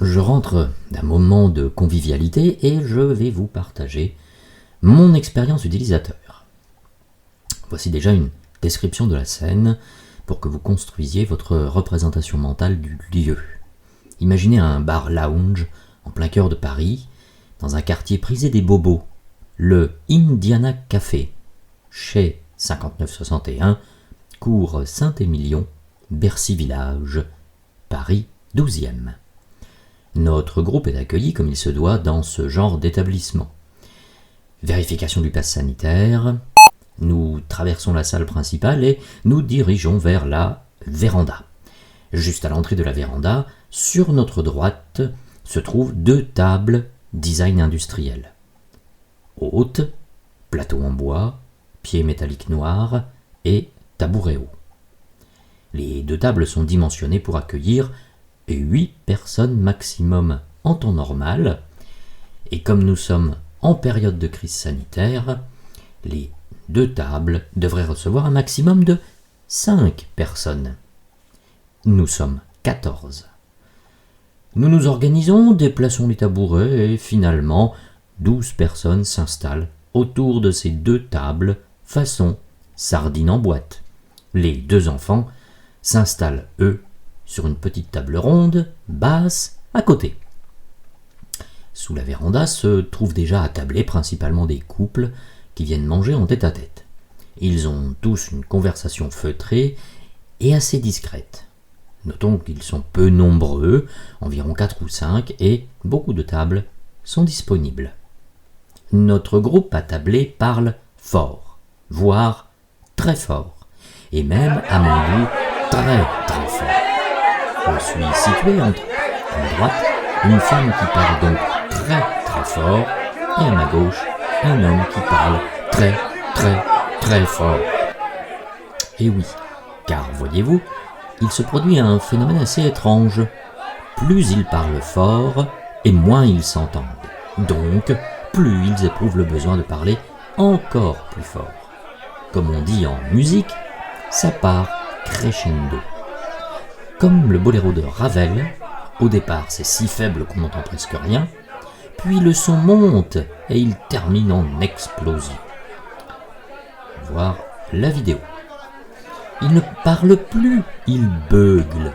Je rentre d'un moment de convivialité et je vais vous partager mon expérience utilisateur. Voici déjà une description de la scène pour que vous construisiez votre représentation mentale du lieu. Imaginez un bar lounge en plein cœur de Paris, dans un quartier prisé des bobos, le Indiana Café, chez 5961, cours Saint-Émilion, Bercy Village, Paris 12e. Notre groupe est accueilli comme il se doit dans ce genre d'établissement. Vérification du pass sanitaire, nous traversons la salle principale et nous dirigeons vers la véranda. Juste à l'entrée de la véranda, sur notre droite, se trouvent 2 tables design industriel. Haute, plateau en bois, pieds métalliques noirs et tabouret haut. Les 2 tables sont dimensionnées pour accueillir 8 personnes maximum en temps normal, et comme nous sommes en période de crise sanitaire, les 2 tables devraient recevoir un maximum de 5 personnes. Nous sommes 14. Nous nous organisons, déplaçons les tabourets et finalement 12 personnes s'installent autour de ces 2 tables façon sardine en boîte. Les 2 enfants s'installent, eux, sur une petite table ronde, basse, à côté. Sous la véranda se trouvent déjà attablés principalement des couples qui viennent manger en tête-à-tête. Ils ont tous une conversation feutrée et assez discrète. Notons qu'ils sont peu nombreux, environ 4 ou 5, et beaucoup de tables sont disponibles. Notre groupe attablé parle fort, voire très fort, et même, à mon goût, très très fort. Je suis situé entre, à ma droite, une femme qui parle donc très très fort, et à ma gauche, un homme qui parle très très très fort. Et oui, car voyez-vous, il se produit un phénomène assez étrange. Plus ils parlent fort, et moins ils s'entendent. Donc, plus ils éprouvent le besoin de parler encore plus fort. Comme on dit en musique, ça part crescendo. Comme le boléro de Ravel, au départ c'est si faible qu'on n'entend presque rien, puis le son monte et il termine en explosion. Voir la vidéo. Il ne parle plus, il beugle.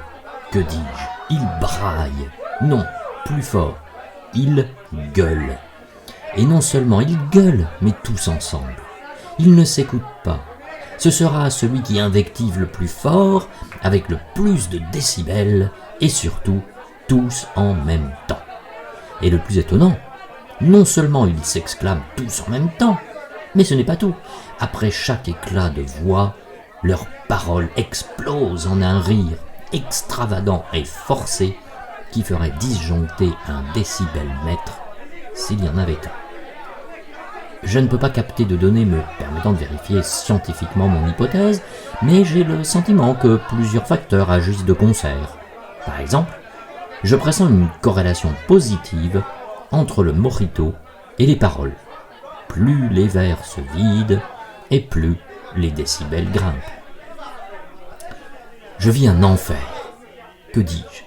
Que dis-je? Il braille. Non, plus fort, il gueule. Et non seulement il gueule, mais tous ensemble. Ils ne s'écoutent pas. Ce sera celui qui invective le plus fort, avec le plus de décibels, et surtout, tous en même temps. Et le plus étonnant, non seulement ils s'exclament tous en même temps, mais ce n'est pas tout. Après chaque éclat de voix, leurs paroles explosent en un rire extravagant et forcé qui ferait disjoncter un décibelmètre s'il y en avait un. Je ne peux pas capter de données me permettant de vérifier scientifiquement mon hypothèse, mais j'ai le sentiment que plusieurs facteurs agissent de concert. Par exemple, je pressens une corrélation positive entre le mojito et les paroles. Plus les verres se vident, et plus les décibels grimpent. Je vis un enfer. Que dis-je?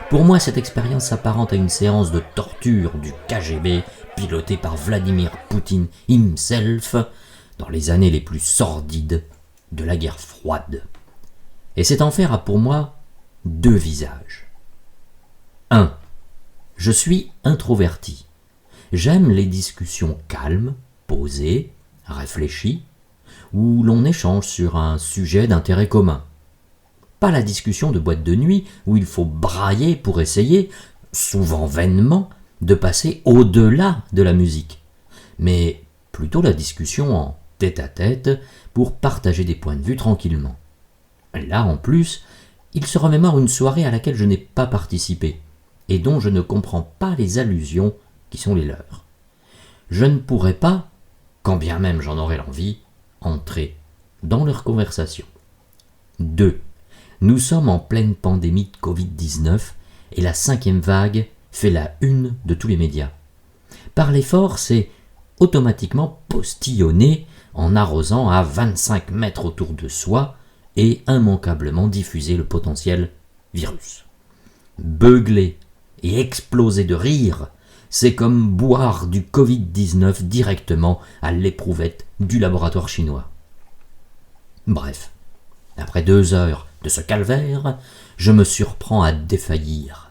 Pour moi, cette expérience s'apparente à une séance de torture du KGB pilotée par Vladimir Poutine himself dans les années les plus sordides de la guerre froide. Et cet enfer a pour moi 2 visages. 1. Je suis introverti. J'aime les discussions calmes, posées, réfléchies, où l'on échange sur un sujet d'intérêt commun. Pas la discussion de boîte de nuit où il faut brailler pour essayer, souvent vainement, de passer au-delà de la musique, mais plutôt la discussion en tête-à-tête pour partager des points de vue tranquillement. Là, en plus, il se remémore une soirée à laquelle je n'ai pas participé et dont je ne comprends pas les allusions qui sont les leurs. Je ne pourrais pas, quand bien même j'en aurais l'envie, entrer dans leur conversation. 2. Nous sommes en pleine pandémie de Covid-19 et la 5e vague fait la une de tous les médias. Parler fort, c'est automatiquement postillonner en arrosant à 25 mètres autour de soi et immanquablement diffuser le potentiel virus. Beugler et exploser de rire, c'est comme boire du Covid-19 directement à l'éprouvette du laboratoire chinois. Bref, après 2 heures de ce calvaire, je me surprends à défaillir.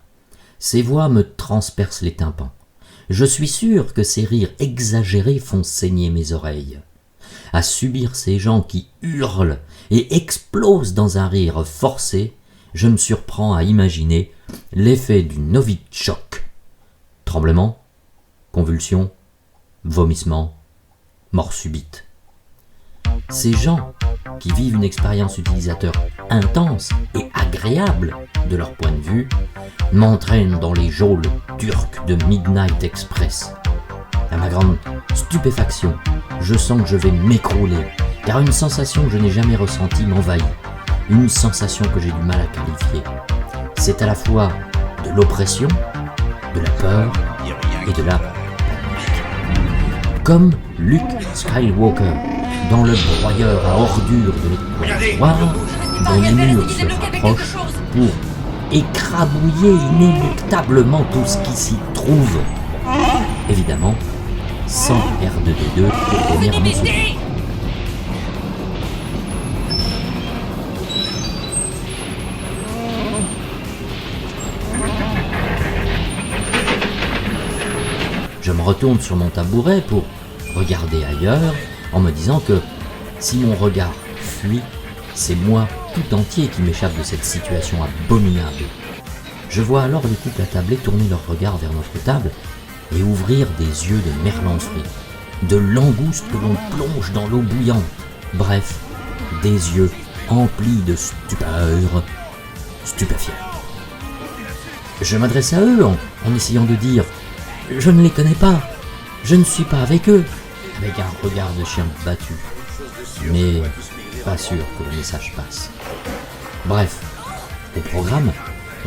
Ces voix me transpercent les tympans. Je suis sûr que ces rires exagérés font saigner mes oreilles. À subir ces gens qui hurlent et explosent dans un rire forcé, je me surprends à imaginer l'effet du Novichok. Tremblement, convulsion, vomissement, mort subite. Ces gens qui vivent une expérience utilisateur intense et agréable de leur point de vue m'entraînent dans les geôles turques de Midnight Express. À ma grande stupéfaction, je sens que je vais m'écrouler, car une sensation que je n'ai jamais ressentie m'envahit, une sensation que j'ai du mal à qualifier. C'est à la fois de l'oppression, de la peur et de la panique. Comme Luke Skywalker dans le broyeur à ordures de l'étoile noire, dont les murs se rapprochent pour écrabouiller inéluctablement tout ce qui s'y trouve. Évidemment, sans R2D2 pour venir à mon secours. Je me retourne sur mon tabouret pour regarder ailleurs en me disant que si mon regard fuit, c'est moi tout entier qui m'échappe de cette situation abominable. Je vois alors les couples attablés tourner leur regard vers notre table et ouvrir des yeux de merlancerie, de langoustes que l'on plonge dans l'eau bouillante, bref, des yeux emplis de stupeur, stupéfiants. Je m'adresse à eux en essayant de dire « Je ne les connais pas, je ne suis pas avec eux », avec un regard de chien battu. Mais pas sûr que le message passe. Bref, au programme,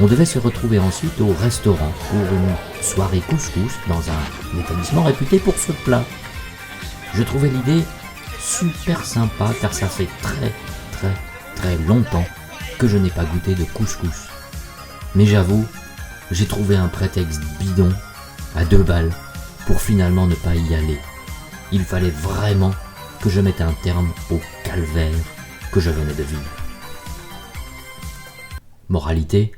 on devait se retrouver ensuite au restaurant pour une soirée couscous dans un établissement réputé pour ce plat. Je trouvais l'idée super sympa car ça fait très longtemps que je n'ai pas goûté de couscous. Mais j'avoue, j'ai trouvé un prétexte bidon à 2 balles pour finalement ne pas y aller. Il fallait vraiment que je mette un terme au calvaire que je venais de vivre. Moralité,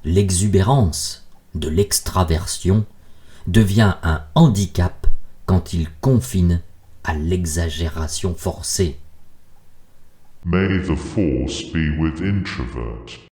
l'exubérance de l'extraversion devient un handicap quand il confine à l'exagération forcée. May the force be with introvert.